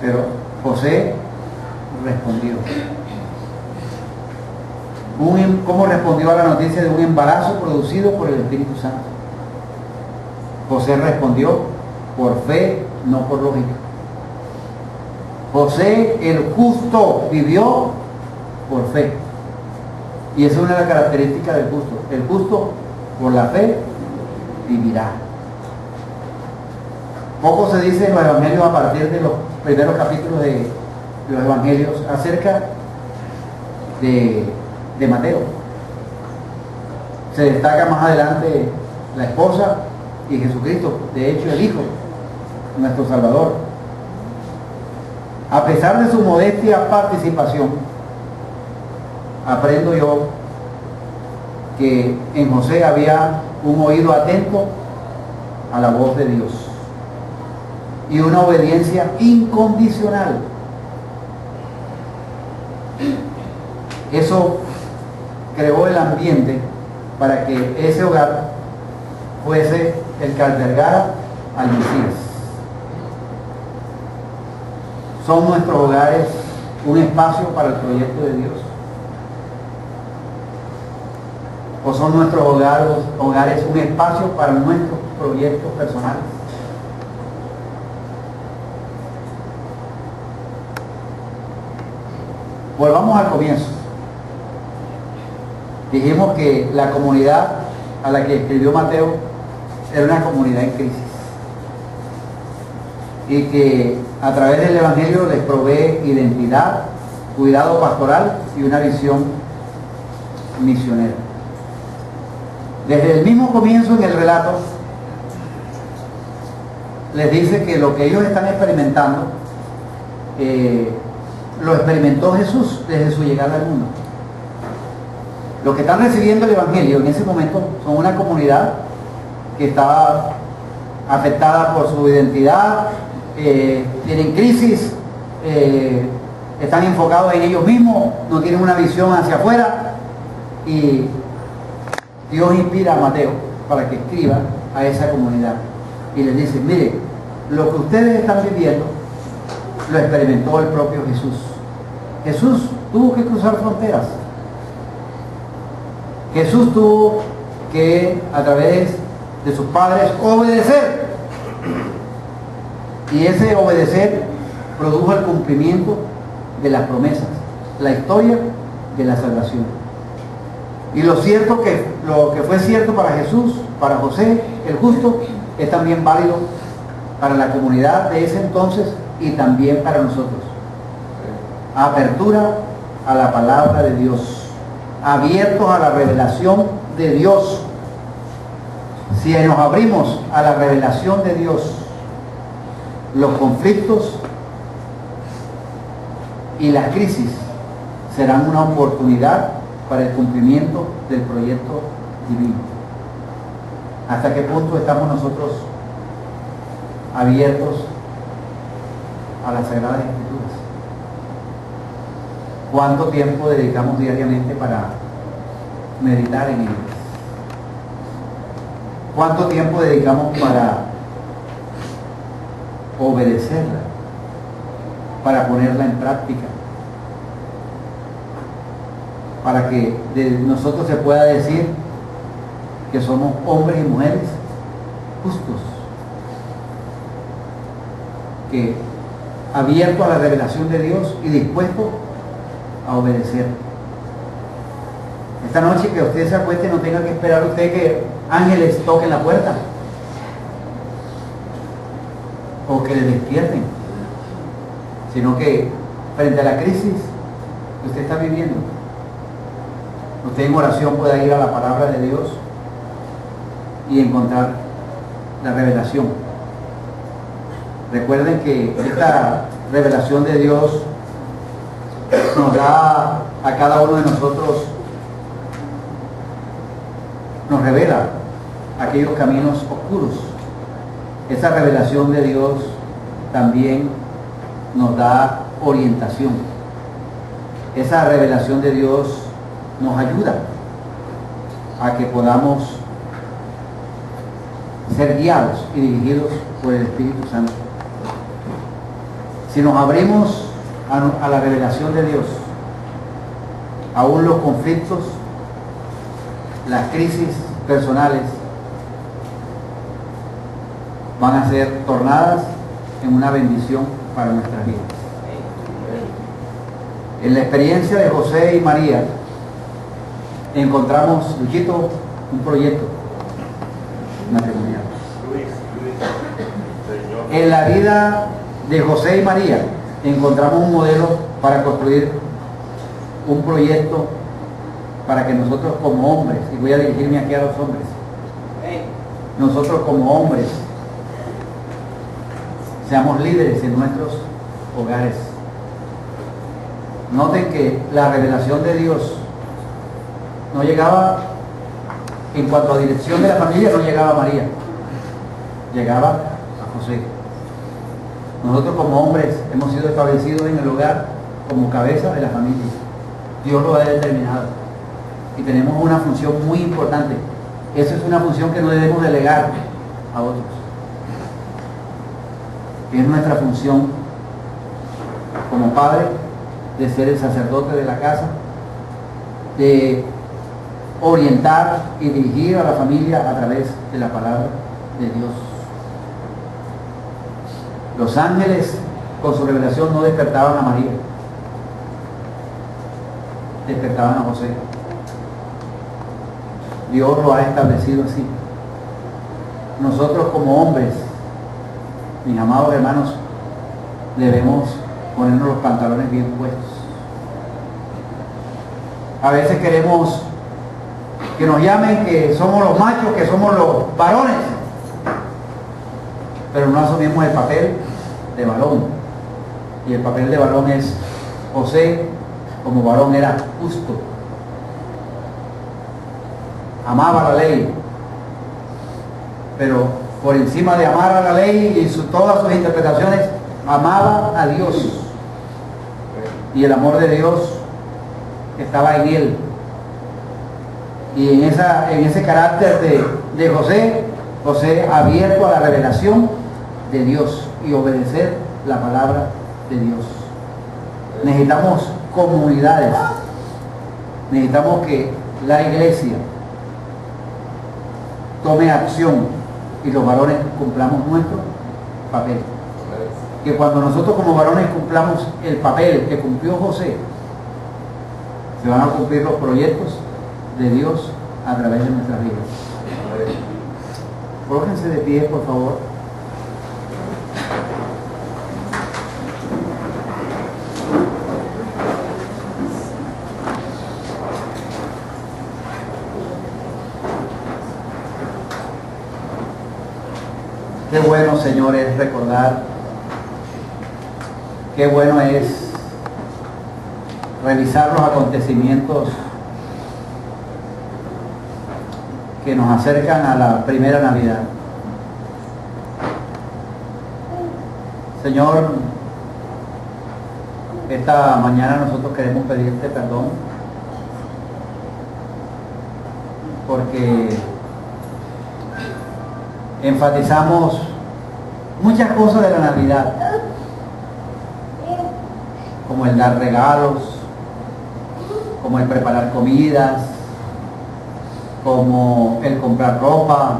Pero José respondió. ¿Cómo respondió a la noticia de un embarazo producido por el Espíritu Santo? José respondió por fe, no por lógica. José el justo vivió por fe. Y esa es una de las características del justo. El justo por la fe vivirá. Poco se dice en los evangelios a partir de los primeros capítulos de los evangelios acerca de Mateo. Se destaca más adelante la esposa y Jesucristo, de hecho el Hijo, nuestro Salvador. A pesar de su modestia participación, aprendo yo que en José había un oído atento a la voz de Dios y una obediencia incondicional. Eso creó el ambiente para que ese hogar fuese el que albergara al Mesías. ¿Son nuestros hogares un espacio para el proyecto de Dios? ¿O son nuestros hogares un espacio para nuestros proyectos personales? Volvamos al comienzo. Dijimos que la comunidad a la que escribió Mateo era una comunidad en crisis y que a través del Evangelio les provee identidad, cuidado pastoral y una visión misionera. Desde el mismo comienzo en el relato les dice que lo que ellos están experimentando lo experimentó Jesús desde su llegada al mundo. Los que están recibiendo el Evangelio en ese momento son una comunidad que está afectada por su identidad, tienen crisis, están enfocados en ellos mismos, no tienen una visión hacia afuera, y Dios inspira a Mateo para que escriba a esa comunidad y les dice: mire, lo que ustedes están viviendo lo experimentó el propio Jesús. Jesús tuvo que cruzar fronteras. Jesús tuvo que, a través de sus padres, obedecer. Y ese obedecer produjo el cumplimiento de las promesas, la historia de la salvación. Y lo que fue cierto para Jesús, para José, el justo, es también válido para la comunidad de ese entonces y también para nosotros. Apertura a la palabra de Dios, abiertos a la revelación de Dios. Si nos abrimos a la revelación de Dios, los conflictos y las crisis serán una oportunidad para el cumplimiento del proyecto divino. ¿Hasta qué punto estamos nosotros abiertos a las Sagradas Escrituras? ¿Cuánto tiempo dedicamos diariamente para meditar en ellas? ¿Cuánto tiempo dedicamos para obedecerla, para ponerla en práctica, para que de nosotros se pueda decir que somos hombres y mujeres justos, que abiertos a la revelación de Dios y dispuestos a obedecer? Esta noche que usted se acueste, no tenga que esperar usted que ángeles toquen la puerta o que le despierten, sino que frente a la crisis que usted está viviendo, usted en oración pueda ir a la palabra de Dios y encontrar la revelación. Recuerden que esta revelación de Dios nos da a cada uno de nosotros, nos revela aquellos caminos oscuros. Esa revelación de Dios también nos da orientación. Esa revelación de Dios nos ayuda a que podamos ser guiados y dirigidos por el Espíritu Santo. Si nos abrimos a la revelación de Dios, aún los conflictos, las crisis personales van a ser tornadas en una bendición para nuestras vidas. En la experiencia de José y María encontramos, Luchito, un proyecto matrimonial. En la vida de José y María encontramos un modelo para construir un proyecto para que nosotros como hombres, y voy a dirigirme aquí a los hombres, nosotros como hombres seamos líderes en nuestros hogares. Noten que la revelación de Dios no llegaba, en cuanto a dirección de la familia, no llegaba a María, llegaba a José. Nosotros como hombres hemos sido establecidos en el hogar como cabeza de la familia. Dios lo ha determinado. y tenemos una función muy importante. Esa es una función que no debemos delegar a otros. Es nuestra función como padre de ser el sacerdote de la casa, de orientar y dirigir a la familia a través de la palabra de Dios. Los ángeles con su revelación no despertaban a María, despertaban a José. Dios lo ha establecido así. Nosotros como hombres, mis amados hermanos, debemos ponernos los pantalones bien puestos. A veces queremos que nos llamen que somos los machos, que somos los varones, pero no asumimos el papel de varón. Y el papel de varón es: José como varón era justo, amaba la ley, pero por encima de amar a la ley y todas sus interpretaciones, amaba a Dios, y el amor de Dios estaba en él. Y en ese carácter de José abierto a la revelación de Dios y obedecer la palabra de Dios. Necesitamos comunidades, necesitamos que la iglesia tome acción y los varones cumplamos nuestro papel. Que cuando nosotros como varones cumplamos el papel que cumplió José, se van a cumplir los proyectos de Dios a través de nuestras vidas. Colóquense de pie, por favor. Qué bueno, Señor, es recordar, qué bueno es revisar los acontecimientos que nos acercan a la primera Navidad. Señor, esta mañana nosotros queremos pedirte perdón porque enfatizamos muchas cosas de la Navidad, como el dar regalos, como el preparar comidas, como el comprar ropa,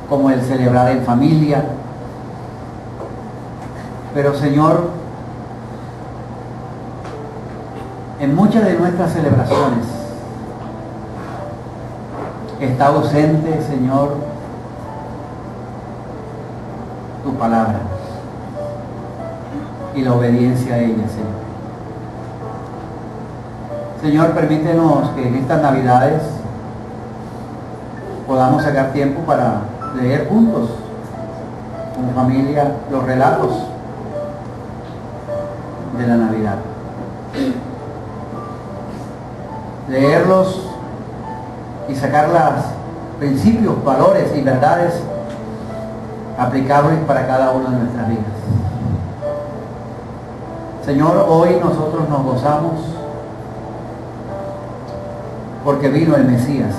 como el celebrar en familia. Pero Señor, en muchas de nuestras celebraciones está ausente, Señor, tu palabra y la obediencia a ella, Señor. Señor, permítenos que en estas Navidades podamos sacar tiempo para leer juntos, como familia, los relatos de la Navidad. Leerlos y sacar los principios, valores y verdades aplicables para cada una de nuestras vidas. Señor, hoy nosotros nos gozamos porque vino el Mesías.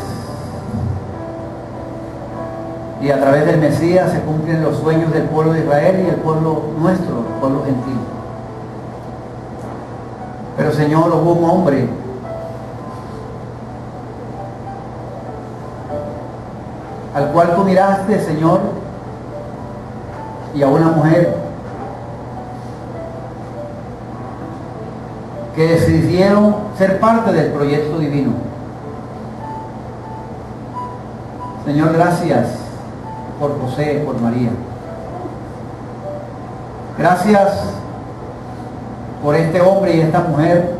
Y a través del Mesías se cumplen los sueños del pueblo de Israel y el pueblo nuestro, el pueblo gentil. Pero Señor, hubo un hombre al cual tú miraste, Señor, y a una mujer que decidieron ser parte del proyecto divino. Señor, gracias por José, por María. Gracias por este hombre y esta mujer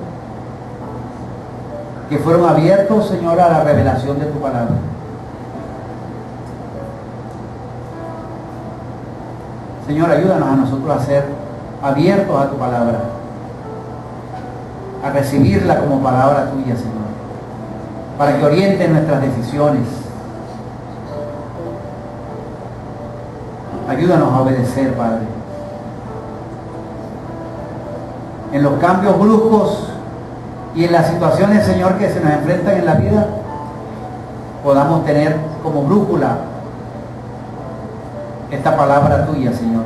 que fueron abiertos, Señor, a la revelación de tu palabra. Señor, ayúdanos a nosotros a ser abiertos a tu palabra, a recibirla como palabra tuya, Señor, para que oriente nuestras decisiones. Ayúdanos a obedecer, Padre. En los cambios bruscos y en las situaciones, Señor, que se nos enfrentan en la vida, podamos tener como brújula esta palabra tuya, Señor,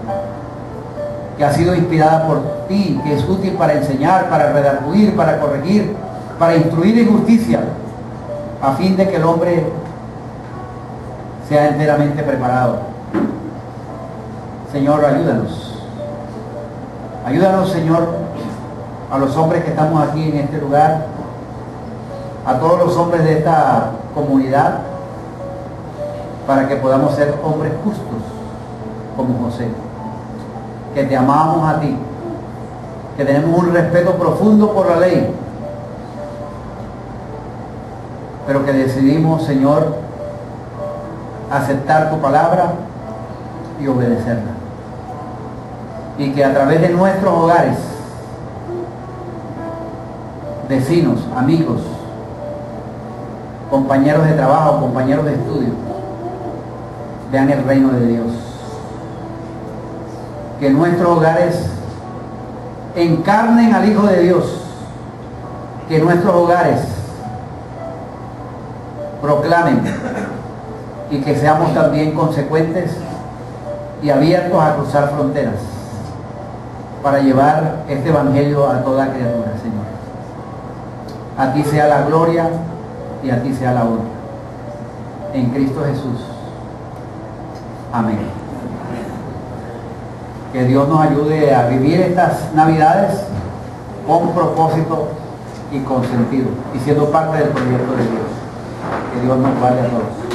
que ha sido inspirada por ti, que es útil para enseñar, para redarguir, para corregir, para instruir en justicia, a fin de que el hombre sea enteramente preparado. Señor, ayúdanos. Ayúdanos, Señor, a los hombres que estamos aquí en este lugar, a todos los hombres de esta comunidad, para que podamos ser hombres justos como José, que te amamos a ti, que tenemos un respeto profundo por la ley, pero que decidimos, Señor, aceptar tu palabra y obedecerla. Y que a través de nuestros hogares, vecinos, amigos, compañeros de trabajo, compañeros de estudio, vean el reino de Dios. Que nuestros hogares encarnen al Hijo de Dios. Que nuestros hogares proclamen, y que seamos también consecuentes y abiertos a cruzar fronteras para llevar este evangelio a toda criatura, Señor. A ti sea la gloria y a ti sea la honra. En Cristo Jesús. Amén. Que Dios nos ayude a vivir estas Navidades con propósito y con sentido, y siendo parte del proyecto de Dios. Que Dios nos guarde a todos.